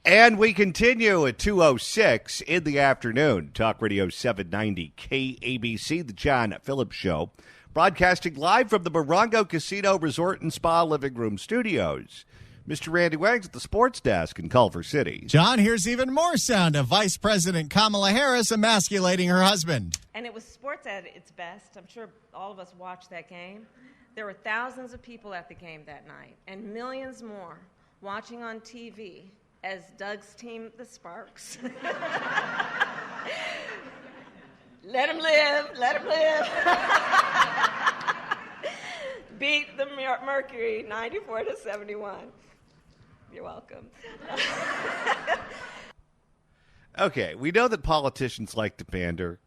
And we continue at 2:06 in the afternoon. Talk Radio 790 KABC, the John Phillips Show, broadcasting live from the Morongo Casino Resort and Spa Living Room Studios. Mr. Randy Wags at the sports desk in Culver City. John, here's even more sound of Vice President Kamala Harris emasculating her husband. And it was sports at its best. I'm sure all of us watched that game. There were thousands of people at the game that night and millions more watching on TV as Doug's team, the Sparks. Let him live, let him live. Beat the Mercury 94-71. You're welcome. Okay, we know that politicians like to pander,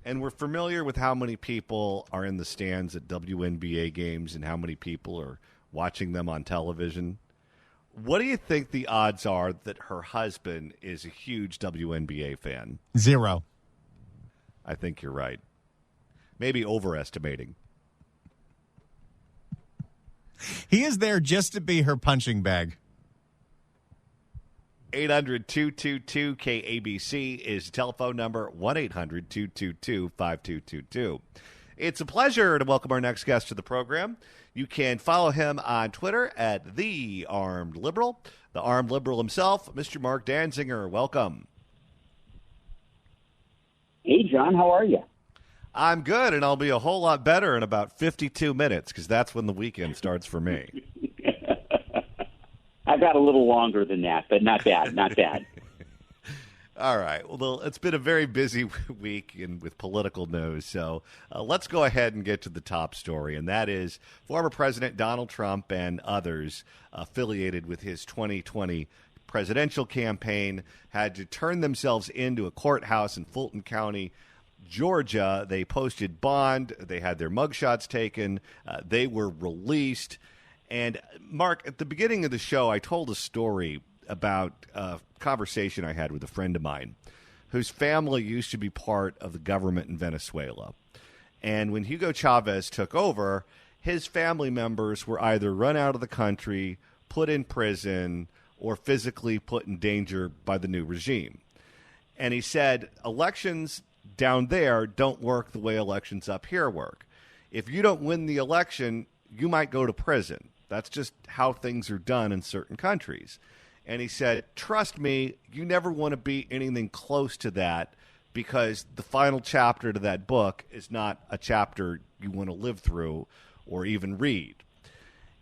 and we're familiar with how many people are in the stands at WNBA games and how many people are watching them on television. What do you think the odds are that her husband is a huge WNBA fan? 0. I think you're right. Maybe overestimating. He is there just to be her punching bag. 800-222-KABC is the telephone number, 1-800-222-5222. It's a pleasure to welcome our next guest to the program. You can follow him on Twitter at The Armed Liberal. The Armed Liberal himself, Mr. Marc Danziger. Welcome. Hey, John. How are you? I'm good, and I'll be a whole lot better in about 52 minutes because that's when the weekend starts for me. I've got a little longer than that, but not bad, not bad. All right. Well, it's been a very busy week with political news, so let's go ahead and get to the top story, and that is former President Donald Trump and others affiliated with his 2020 presidential campaign had to turn themselves into a courthouse in Fulton County, Georgia. They posted bond. They had their mugshots taken. They were released. And, Mark, at the beginning of the show, I told a story about a conversation I had with a friend of mine whose family used to be part of the government in Venezuela. And when Hugo Chavez took over, his family members were either run out of the country, put in prison, or physically put in danger by the new regime. And he said, elections down there don't work the way elections up here work. If you don't win the election, you might go to prison. That's just how things are done in certain countries. And he said, trust me, you never want to be anything close to that because the final chapter to that book is not a chapter you want to live through or even read.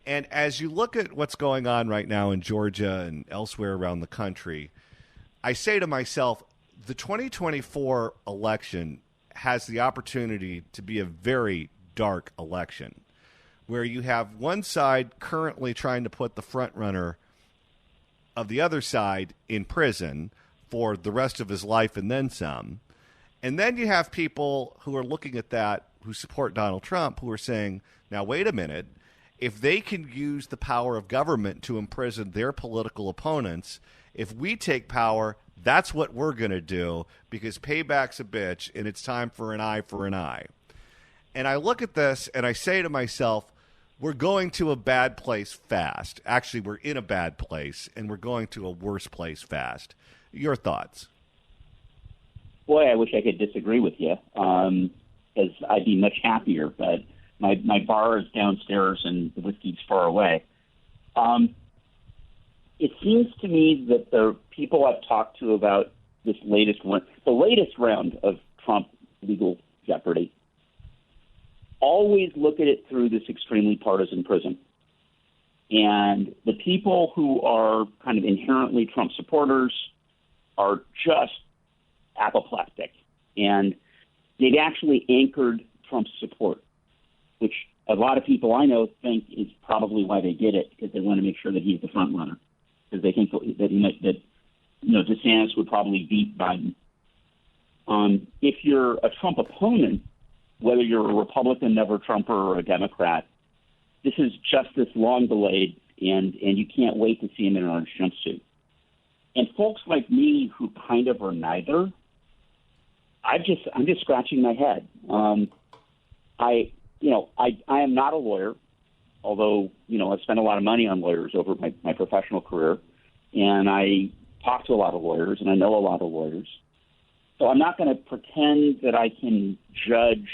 And as you look at what's going on right now in Georgia and elsewhere around the country, I say to myself, the 2024 election has the opportunity to be a very dark election where you have one side currently trying to put the front runner of the other side in prison for the rest of his life and then some. And then you have people who are looking at that who support Donald Trump who are saying, now, wait a minute. If they can use the power of government to imprison their political opponents, if we take power, that's what we're going to do because payback's a bitch and it's time for an eye for an eye. And I look at this and I say to myself, we're going to a bad place fast. Actually, we're in a bad place, and we're going to a worse place fast. Your thoughts? Boy, I wish I could disagree with you, because I'd be much happier. But my bar is downstairs, and the whiskey's far away. It seems to me that the people I've talked to about this latest one, the latest round of Trump legal jeopardy, always look at it through this extremely partisan prism. And the people who are kind of inherently Trump supporters are just apoplectic. And they've actually anchored Trump's support, which a lot of people I know think is probably why they did it, because they want to make sure that he's the front runner, because they think that DeSantis would probably beat Biden. If you're a Trump opponent, whether you're a Republican, never Trumper, or a Democrat, this is justice long delayed, and you can't wait to see him in an orange jumpsuit. And folks like me who kind of are neither, I'm just scratching my head. I am not a lawyer, although I've spent a lot of money on lawyers over my professional career, and I talk to a lot of lawyers, and I know a lot of lawyers. So I'm not going to pretend that I can judge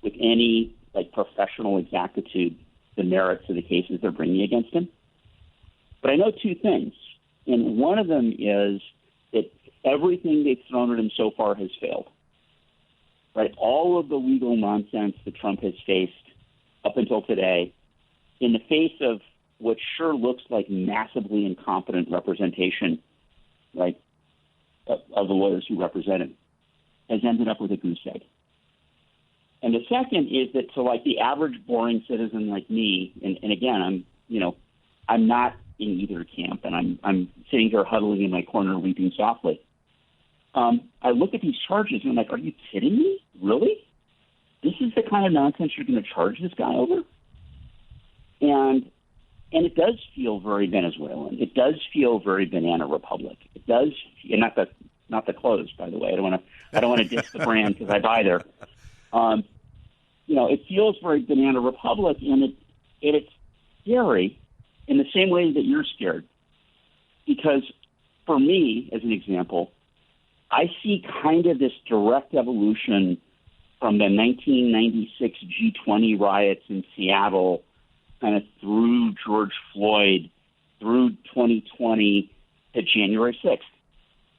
with any professional exactitude the merits of the cases they're bringing against him. But I know two things, and one of them is that everything they've thrown at him so far has failed. Right, all of the legal nonsense that Trump has faced up until today, in the face of what sure looks like massively incompetent representation, right, of the lawyers who represent him, has ended up with a goose egg. And the second is that to the average boring citizen like me, and again, I'm not in either camp, and I'm sitting here huddling in my corner weeping softly. I look at these charges and I'm like, are you kidding me? Really? This is the kind of nonsense you're going to charge this guy over? And it does feel very Venezuelan. It does feel very banana republic. It does, and not the clothes, by the way. I don't want to diss the brand because I buy there. It feels very banana republic, and it's scary in the same way that you're scared. Because for me, as an example, I see kind of this direct evolution from the 1996 G20 riots in Seattle, kind of through George Floyd, through 2020 to January 6th.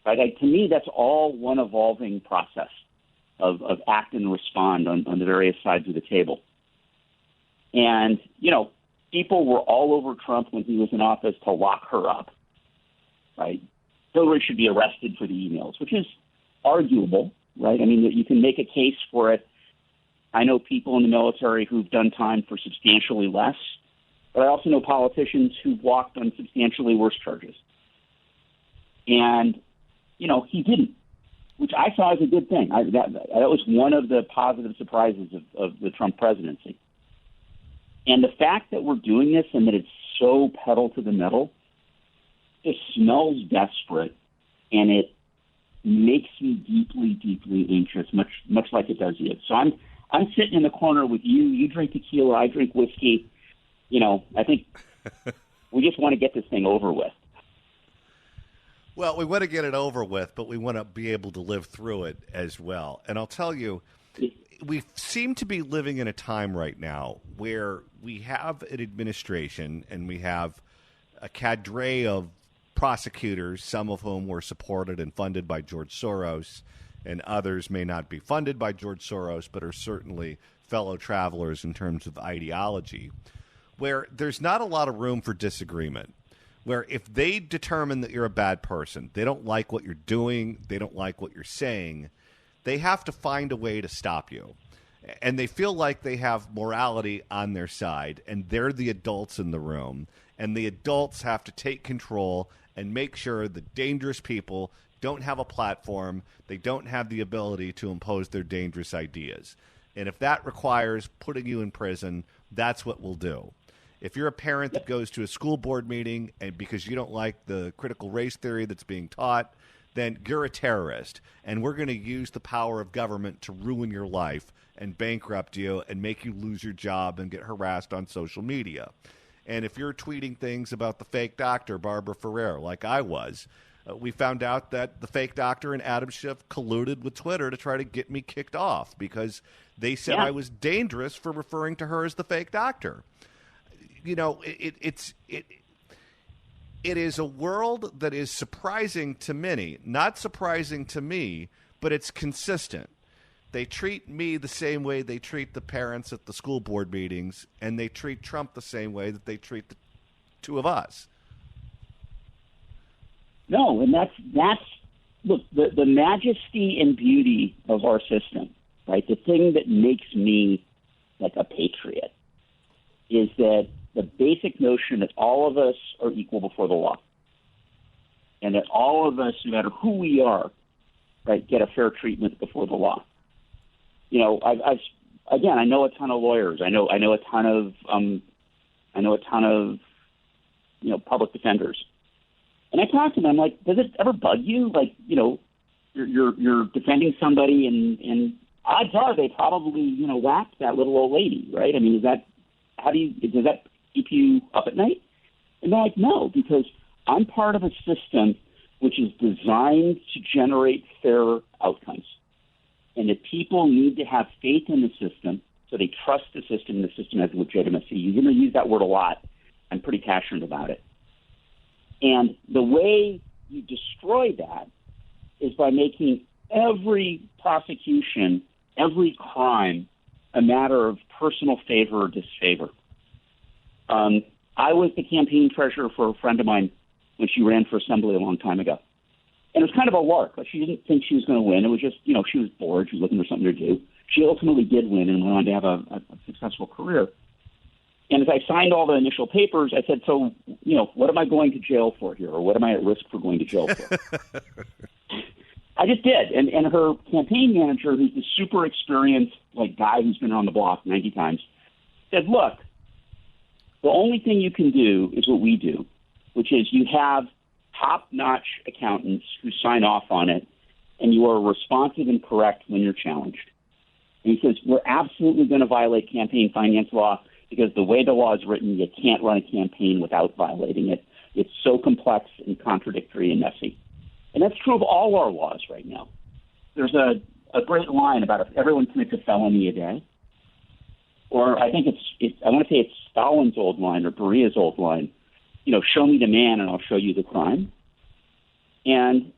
Right? To me, that's all one evolving process of act and respond on the various sides of the table. And, people were all over Trump when he was in office to lock her up. Right? Hillary should be arrested for the emails, which is arguable, right? I mean, you can make a case for it. I know people in the military who've done time for substantially less, but I also know politicians who've walked on substantially worse charges. And, he didn't, which I saw as a good thing. That was one of the positive surprises of the Trump presidency. And the fact that we're doing this and that it's so pedal to the metal, it smells desperate, and it makes me deeply, deeply anxious, much like it does you. So I'm sitting in the corner with you. You drink tequila, I drink whiskey. I think we just want to get this thing over with. Well, we want to get it over with, but we want to be able to live through it as well. And I'll tell you, we seem to be living in a time right now where we have an administration and we have a cadre of prosecutors, some of whom were supported and funded by George Soros, and others may not be funded by George Soros, but are certainly fellow travelers in terms of ideology, where there's not a lot of room for disagreement, where if they determine that you're a bad person, they don't like what you're doing, they don't like what you're saying, they have to find a way to stop you. And they feel like they have morality on their side, and they're the adults in the room, and the adults have to take control and make sure the dangerous people don't have a platform, they don't have the ability to impose their dangerous ideas. And if that requires putting you in prison, that's what we'll do. If you're a parent that goes to a school board meeting and because you don't like the critical race theory that's being taught, then you're a terrorist, and we're going to use the power of government to ruin your life and bankrupt you and make you lose your job and get harassed on social media. And if you're tweeting things about the fake doctor, Barbara Ferrer, like I was, we found out that the fake doctor and Adam Schiff colluded with Twitter to try to get me kicked off because they said I was dangerous for referring to her as the fake doctor. It is a world that is surprising to many, not surprising to me, but it's consistent. They treat me the same way they treat the parents at the school board meetings, and they treat Trump the same way that they treat the two of us. No, and that's look, the majesty and beauty of our system, right? The thing that makes me like a patriot is that the basic notion that all of us are equal before the law, and that all of us, no matter who we are, right, get a fair treatment before the law. I know a ton of lawyers. I know a ton of public defenders. And I talk to them. I'm like, does it ever bug you? Like, you're defending somebody, and odds are they probably whacked that little old lady, right? I mean, does that keep you up at night? And they're like, no, because I'm part of a system which is designed to generate fair outcomes. And that people need to have faith in the system so they trust the system and the system has legitimacy. You're going to use that word a lot. I'm pretty passionate about it. And the way you destroy that is by making every prosecution, every crime, a matter of personal favor or disfavor. I was the campaign treasurer for a friend of mine when she ran for assembly a long time ago. And it was kind of a lark. Like, she didn't think she was going to win. It was just, she was bored. She was looking for something to do. She ultimately did win and went on to have a successful career. And as I signed all the initial papers, I said, so, what am I going to jail for here? Or what am I at risk for going to jail for? I just did. And her campaign manager, who's the super experienced guy who's been on the block 90 times, said, look, the only thing you can do is what we do, which is you have top-notch accountants who sign off on it, and you are responsive and correct when you're challenged. And he says, we're absolutely going to violate campaign finance law because the way the law is written, you can't run a campaign without violating it. It's so complex and contradictory and messy. And that's true of all our laws right now. There's a great line about if everyone commits a felony a day, or I think I want to say it's Stalin's old line or Berea's old line, show me the man and I'll show you the crime. And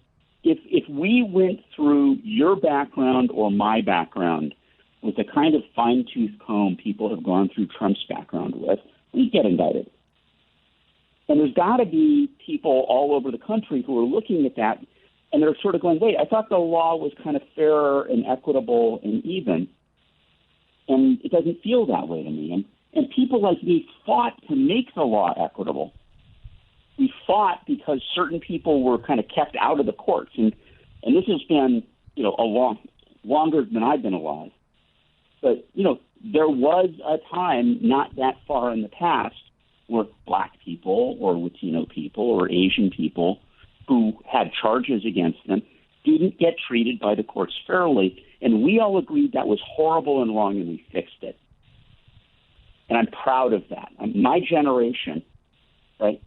if we went through your background or my background with the kind of fine-tooth comb people have gone through Trump's background with, we'd get indicted. And there's got to be people all over the country who are looking at that, and they're sort of going, wait, I thought the law was kind of fair and equitable and even, and it doesn't feel that way to me. And people like me fought to make the law equitable. We fought because certain people were kind of kept out of the courts. And this has been, longer than I've been alive. But, there was a time not that far in the past where black people or Latino people or Asian people who had charges against them didn't get treated by the courts fairly. And we all agreed that was horrible and wrong, and we fixed it. And I'm proud of that. My generation, right,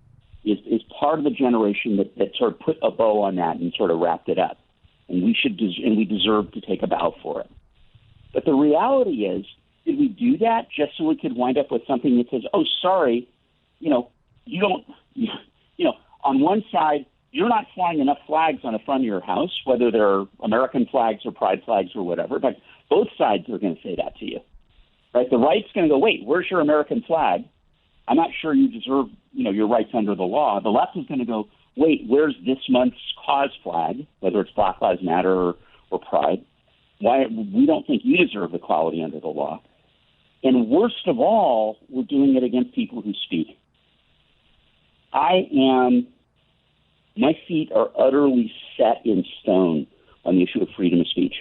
is part of the generation that sort of put a bow on that and sort of wrapped it up. And we deserve to take a bow for it. But the reality is, did we do that just so we could wind up with something that says, oh, sorry, on one side, you're not flying enough flags on the front of your house, whether they're American flags or pride flags or whatever, but both sides are going to say that to you, right? The right's going to go, wait, where's your American flag? I'm not sure you deserve, your rights under the law. The left is going to go, wait, where's this month's cause flag, whether it's Black Lives Matter or Pride? Why we don't think you deserve equality under the law. And worst of all, we're doing it against people who speak. My feet are utterly set in stone on the issue of freedom of speech.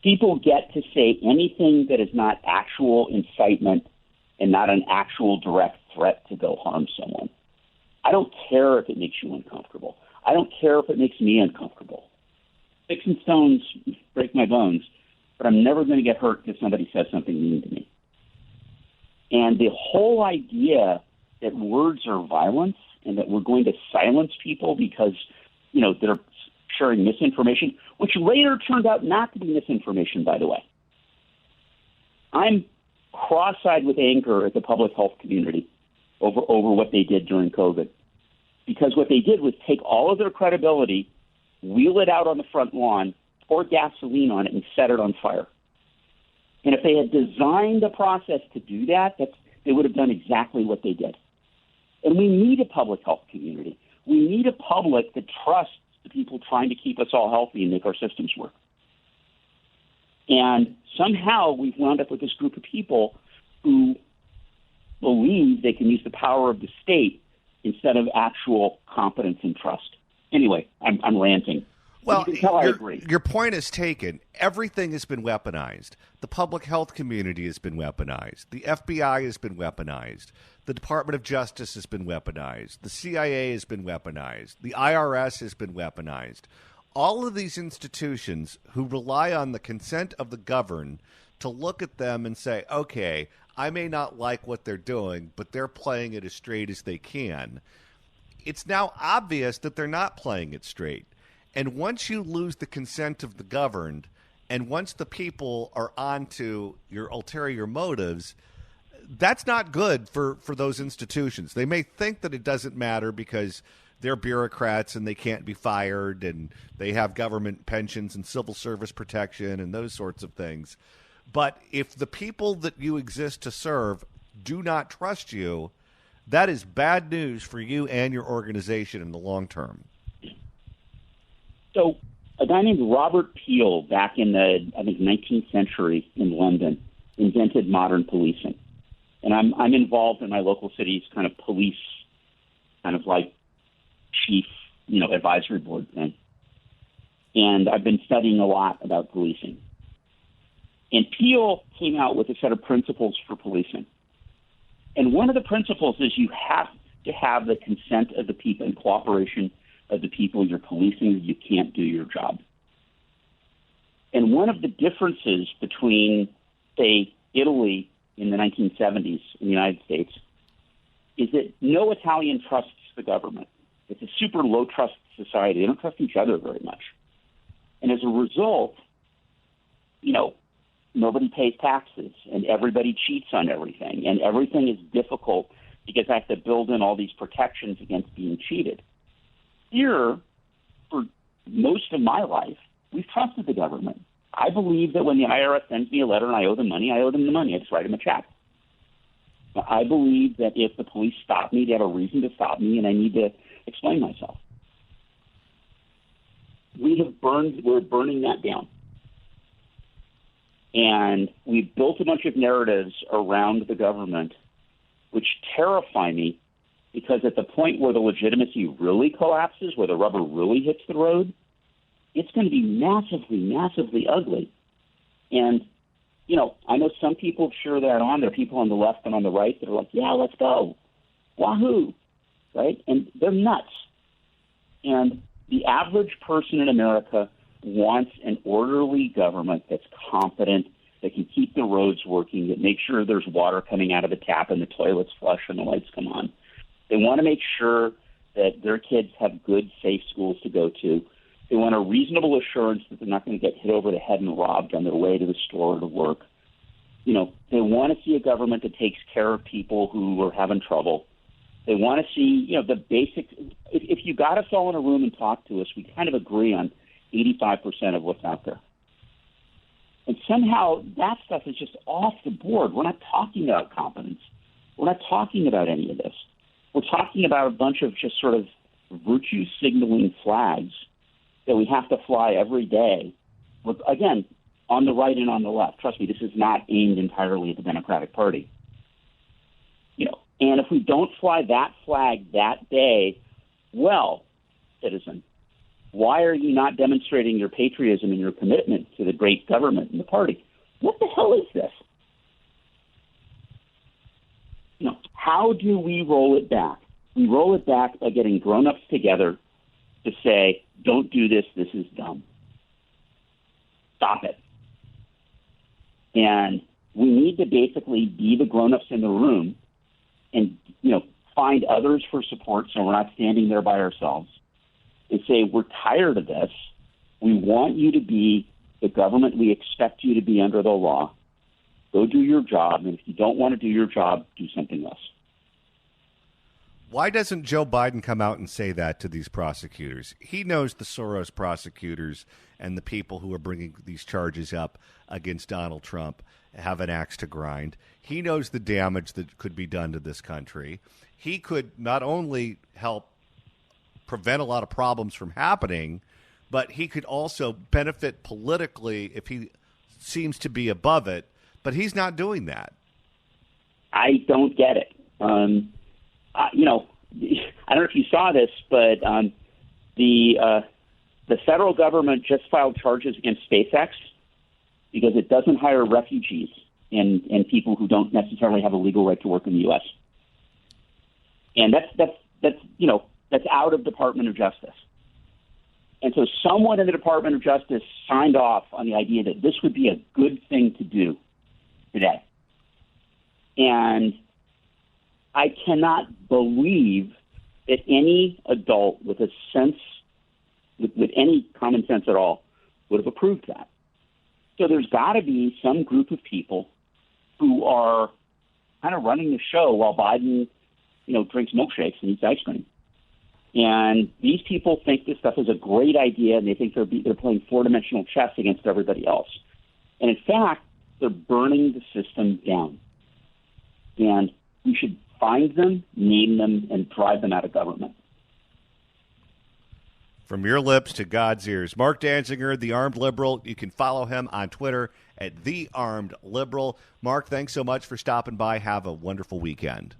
People get to say anything that is not actual incitement and not an actual direct threat to go harm someone. I don't care if it makes you uncomfortable. I don't care if it makes me uncomfortable. Sticks and stones break my bones, but I'm never going to get hurt if somebody says something mean to me. And the whole idea that words are violence and that we're going to silence people because, they're sharing misinformation, which later turned out not to be misinformation, by the way. I'm cross-eyed with anger at the public health community over what they did during COVID. Because what they did was take all of their credibility, wheel it out on the front lawn, pour gasoline on it, and set it on fire. And if they had designed a process to do that, they would have done exactly what they did. And we need a public health community. We need a public that trusts the people trying to keep us all healthy and make our systems work. And somehow we've wound up with this group of people who believe they can use the power of the state instead of actual competence and trust. Anyway, I'm ranting. Well, you can tell I agree. Your point is taken. Everything has been weaponized. The public health community has been weaponized. The FBI has been weaponized. The Department of Justice has been weaponized. The CIA has been weaponized. The IRS has been weaponized. All of these institutions who rely on the consent of the governed to look at them and say, okay, I may not like what they're doing, but they're playing it as straight as they can. it's now obvious that they're not playing it straight. And once you lose the consent of the governed, and once the people are onto your ulterior motives, that's not good for those institutions. They may think that it doesn't matter because they're bureaucrats and they can't be fired and they have government pensions and civil service protection and those sorts of things. But if the people that you exist to serve do not trust you, that is bad news for you and your organization in the long term. So a guy named Robert Peel back in the, I think, 19th century in London invented modern policing. And I'm involved in my local city's kind of police, kind of like chief, advisory board thing. And I've been studying a lot about policing. And Peel came out with a set of principles for policing. And one of the principles is you have to have the consent of the people and cooperation of the people you're policing, or you can't do your job. And one of the differences between, say, Italy in the 1970s in the United States is that no Italian trusts the government. It's a super low-trust society. They don't trust each other very much. And as a result, nobody pays taxes, and everybody cheats on everything, and everything is difficult because I have to build in all these protections against being cheated. Here, for most of my life, we've trusted the government. I believe that when the IRS sends me a letter and I owe them money, I owe them the money. I just write them a check. I believe that if the police stop me, they have a reason to stop me, and I need to explain myself. We're burning that down. And we've built a bunch of narratives around the government which terrify me, because at the point where the legitimacy really collapses, where the rubber really hits the road, it's going to be massively, massively ugly. And, I know some people cheer that on. There are people on the left and on the right that are like, yeah, let's go. Wahoo. Right? And they're nuts. And the average person in America wants an orderly government that's competent, that can keep the roads working, that makes sure there's water coming out of the tap and the toilets flush and the lights come on. They want to make sure that their kids have good, safe schools to go to. They want a reasonable assurance that they're not going to get hit over the head and robbed on their way to the store or to work. They want to see a government that takes care of people who are having trouble. They want to see, the basic. If you got us all in a room and talked to us, we kind of agree on 85% of what's out there. And somehow that stuff is just off the board. We're not talking about competence. We're not talking about any of this. We're talking about a bunch of just sort of virtue signaling flags that we have to fly every day. Again, on the right and on the left. Trust me, this is not aimed entirely at the Democratic Party. And if we don't fly that flag that day, well, citizen, why are you not demonstrating your patriotism and your commitment to the great government and the party? What the hell is this? How do we roll it back? We roll it back by getting grown-ups together to say, don't do this, this is dumb. Stop it. And we need to basically be the grown-ups in the room and, find others for support so we're not standing there by ourselves, and say, we're tired of this. We want you to be the government we expect you to be under the law. Go do your job, and if you don't want to do your job, do something else. Why doesn't Joe Biden come out and say that to these prosecutors? He knows the Soros prosecutors and the people who are bringing these charges up against Donald Trump have an axe to grind. He knows the damage that could be done to this country. He could not only help prevent a lot of problems from happening, but he could also benefit politically if he seems to be above it. But he's not doing that. I don't get it. I don't know if you saw this, but the federal government just filed charges against SpaceX because it doesn't hire refugees and people who don't necessarily have a legal right to work in the U.S. And that's out of Department of Justice. And so someone in the Department of Justice signed off on the idea that this would be a good thing to do today. And I cannot believe that any adult with a sense, with any common sense at all, would have approved that. So there's got to be some group of people who are kind of running the show while Biden, drinks milkshakes and eats ice cream. And these people think this stuff is a great idea, and they think they're playing four-dimensional chess against everybody else. And in fact, they're burning the system down. And we should find them, name them, and drive them out of government. From your lips to God's ears. Marc Danziger, The Armed Liberal. You can follow him on Twitter at The Armed Liberal. Marc, thanks so much for stopping by. Have a wonderful weekend.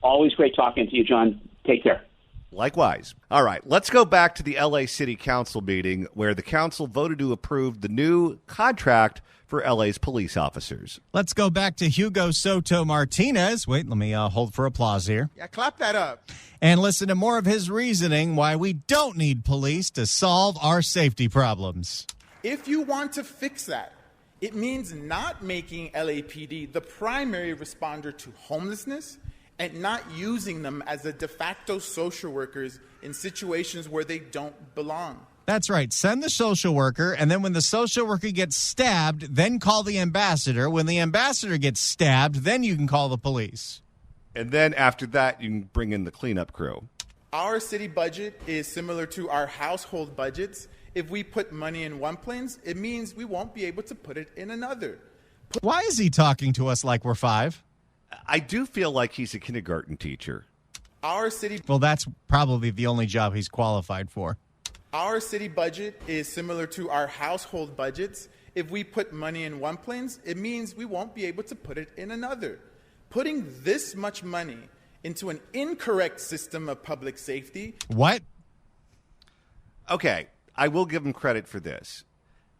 Always great talking to you, John. Take care. Likewise. All right, let's go back to the L.A. City Council meeting where the council voted to approve the new contract for L.A.'s police officers. Let's go back to Hugo Soto Martinez. Wait, let me hold for applause here. Yeah, clap that up. And listen to more of his reasoning why we don't need police to solve our safety problems. If you want to fix that, it means not making LAPD the primary responder to homelessness and not using them as the de facto social workers in situations where they don't belong. That's right. Send the social worker, and then when the social worker gets stabbed, then call the ambassador. When the ambassador gets stabbed, then you can call the police. And then after that, you can bring in the cleanup crew. Our city budget is similar to our household budgets. If we put money in one place, it means we won't be able to put it in another. Why is he talking to us like we're 5? I do feel like he's a kindergarten teacher. Our city Well, that's probably the only job he's qualified for. Our city budget is similar to our household budgets. If we put money in one place, it means we won't be able to put it in another. Putting this much money into an incorrect system of public safety. What? Okay, I will give him credit for this.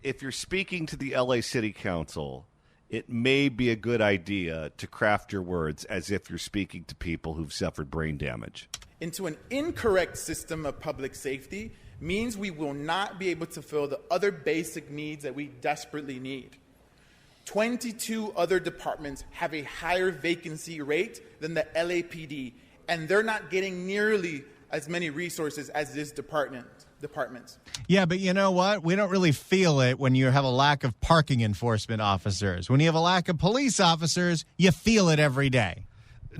If you're speaking to the LA City Council, it may be a good idea to craft your words as if you're speaking to people who've suffered brain damage. Into an incorrect system of public safety means we will not be able to fill the other basic needs that we desperately need. 22 other departments have a higher vacancy rate than the LAPD, and they're not getting nearly as many resources as this department. Yeah, but you know what? We don't really feel it when you have a lack of parking enforcement officers. When you have a lack of police officers, you feel it every day.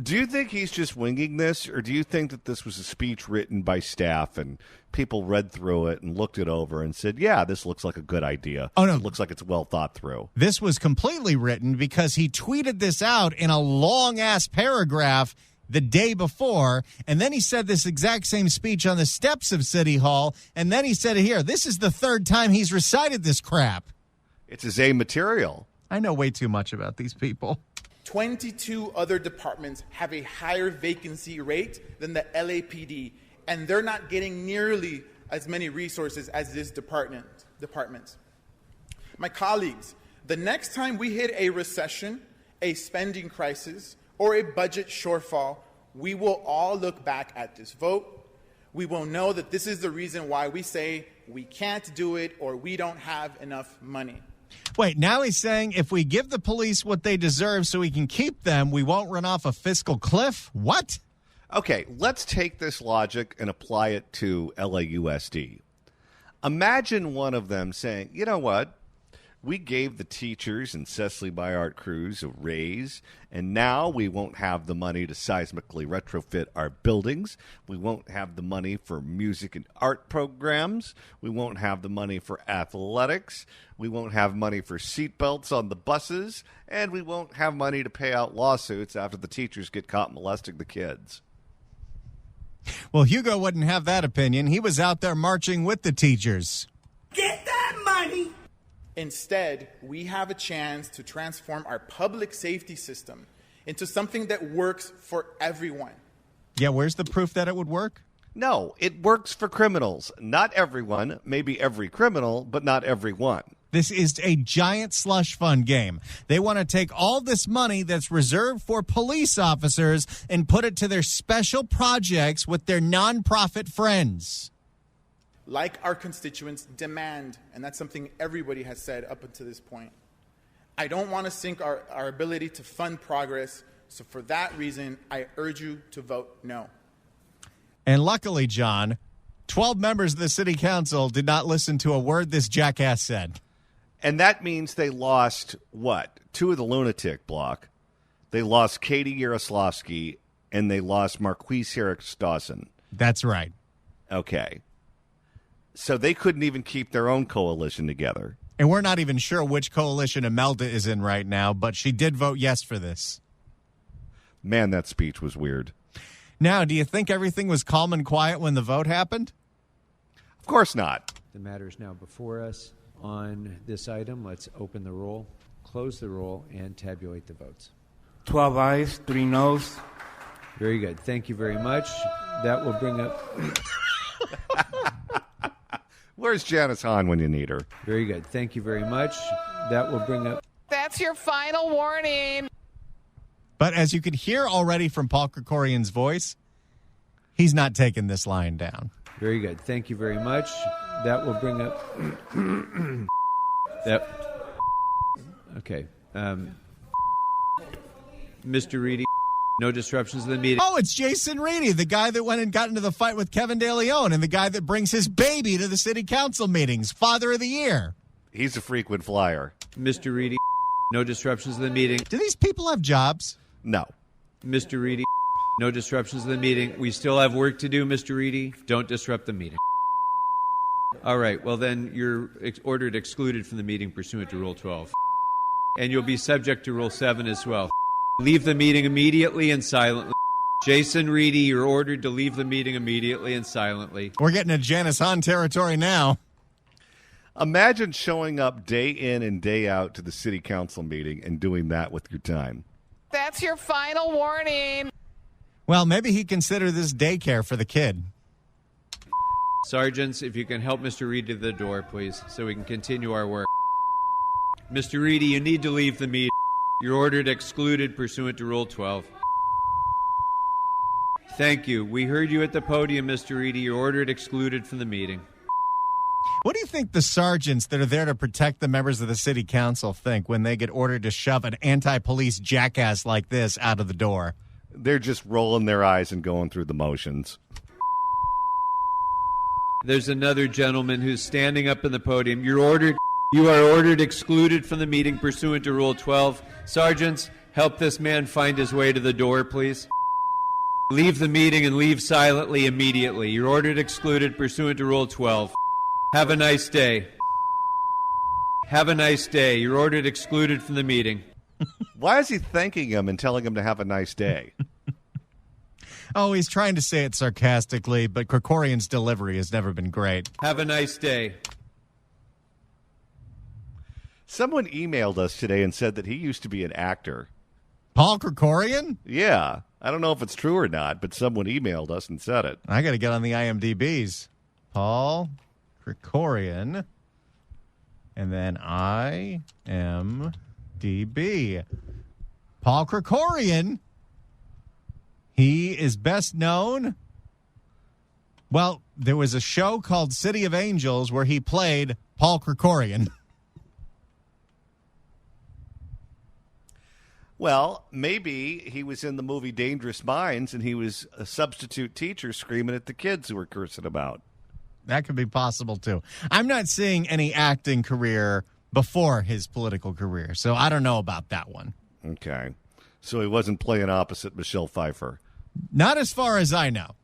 Do you think he's just winging this, or do you think that this was a speech written by staff and people read through it and looked it over and said, yeah, this looks like a good idea? Oh, no. It looks like it's well thought through. This was completely written because he tweeted this out in a long-ass paragraph the day before, and then he said this exact same speech on the steps of City Hall, and then he said it here. This is the third time he's recited this crap. It's his A material. I know way too much about these people. 22 other departments have a higher vacancy rate than the LAPD, and they're not getting nearly as many resources as this department. My colleagues, the next time we hit a recession, a spending crisis, or a budget shortfall, we will all look back at this vote. We will know that this is the reason why we say we can't do it or we don't have enough money. Wait, now he's saying if we give the police what they deserve so we can keep them, we won't run off a fiscal cliff? What? Okay, let's take this logic and apply it to LAUSD. Imagine one of them saying, you know what? We gave the teachers and Cecily Bayard Cruz a raise, and now we won't have the money to seismically retrofit our buildings. We won't have the money for music and art programs. We won't have the money for athletics. We won't have money for seatbelts on the buses, and we won't have money to pay out lawsuits after the teachers get caught molesting the kids. Well, Hugo wouldn't have that opinion. He was out there marching with the teachers. Get that money! Instead, we have a chance to transform our public safety system into something that works for everyone. Yeah, where's the proof that it would work? No, it works for criminals. Not everyone, maybe every criminal, but not everyone. This is a giant slush fund game. They want to take all this money that's reserved for police officers and put it to their special projects with their nonprofit friends. Like our constituents demand, and that's something everybody has said up until this point. I don't want to sink our ability to fund progress, so for that reason, I urge you to vote no. And luckily, John, 12 members of the city council did not listen to a word this jackass said. And that means they lost, what, 2 of the lunatic block. They lost Katie Yaroslavsky, and they lost Marquise Harris Dawson. That's right. Okay. So they couldn't even keep their own coalition together. And we're not even sure which coalition Imelda is in right now, but she did vote yes for this. Man, that speech was weird. Now, do you think everything was calm and quiet when the vote happened? Of course not. The matter is now before us. On this item, let's open the roll, close the roll, and tabulate the votes. 12 ayes, 3 noes. Very good. Thank you very much. That will bring up... Where's Janice Hahn when you need her? Very good. Thank you very much. That will bring up... That's your final warning. But as you could hear already from Paul Krikorian's voice, he's not taking this line down. Very good. Thank you very much. That will bring up... Okay. Mr. Reedy, no disruptions to the meeting. Oh, it's Jason Reedy, the guy that went and got into the fight with Kevin De Leon and the guy that brings his baby to the city council meetings, Father of the Year. He's a frequent flyer. Mr. Reedy, no disruptions to the meeting. Do these people have jobs? No. Mr. Reedy, no disruptions to the meeting. We still have work to do, Mr. Reedy. Don't disrupt the meeting. All right, well then you're ordered excluded from the meeting pursuant to Rule 12. And you'll be subject to Rule 7 as well. Leave the meeting immediately and silently. Jason Reedy, you're ordered to leave the meeting immediately and silently. We're getting to Janice Hahn territory now. Imagine showing up day in and day out to the city council meeting and doing that with your time. That's your final warning. Well, maybe he'd consider this daycare for the kid. Sergeants, if you can help Mr. Reedy to the door, please, so we can continue our work. Mr. Reedy, you need to leave the meeting. You're ordered excluded pursuant to Rule 12. Thank you. We heard you at the podium, Mr. Reedy. You're ordered excluded from the meeting. What do you think the sergeants that are there to protect the members of the city council think when they get ordered to shove an anti-police jackass like this out of the door? They're just rolling their eyes and going through the motions. There's another gentleman who's standing up in the podium. You are ordered excluded from the meeting pursuant to Rule 12. Sergeants, help this man find his way to the door, please. Leave the meeting and leave silently immediately. You're ordered excluded pursuant to Rule 12. Have a nice day. Have a nice day. You're ordered excluded from the meeting. Why is he thanking him and telling him to have a nice day? Oh, he's trying to say it sarcastically, but Krikorian's delivery has never been great. Have a nice day. Someone emailed us today and said that he used to be an actor. Paul Krikorian? Yeah. I don't know if it's true or not, but someone emailed us and said it. I got to get on the IMDb's. Paul Krikorian. And then IMDb. Paul Krikorian. He is best known. Well, there was a show called City of Angels where he played Paul Krikorian. Well, maybe he was in the movie Dangerous Minds and he was a substitute teacher screaming at the kids who were cursing about. That could be possible, too. I'm not seeing any acting career before his political career, so I don't know about that one. Okay. So he wasn't playing opposite Michelle Pfeiffer. Not as far as I know.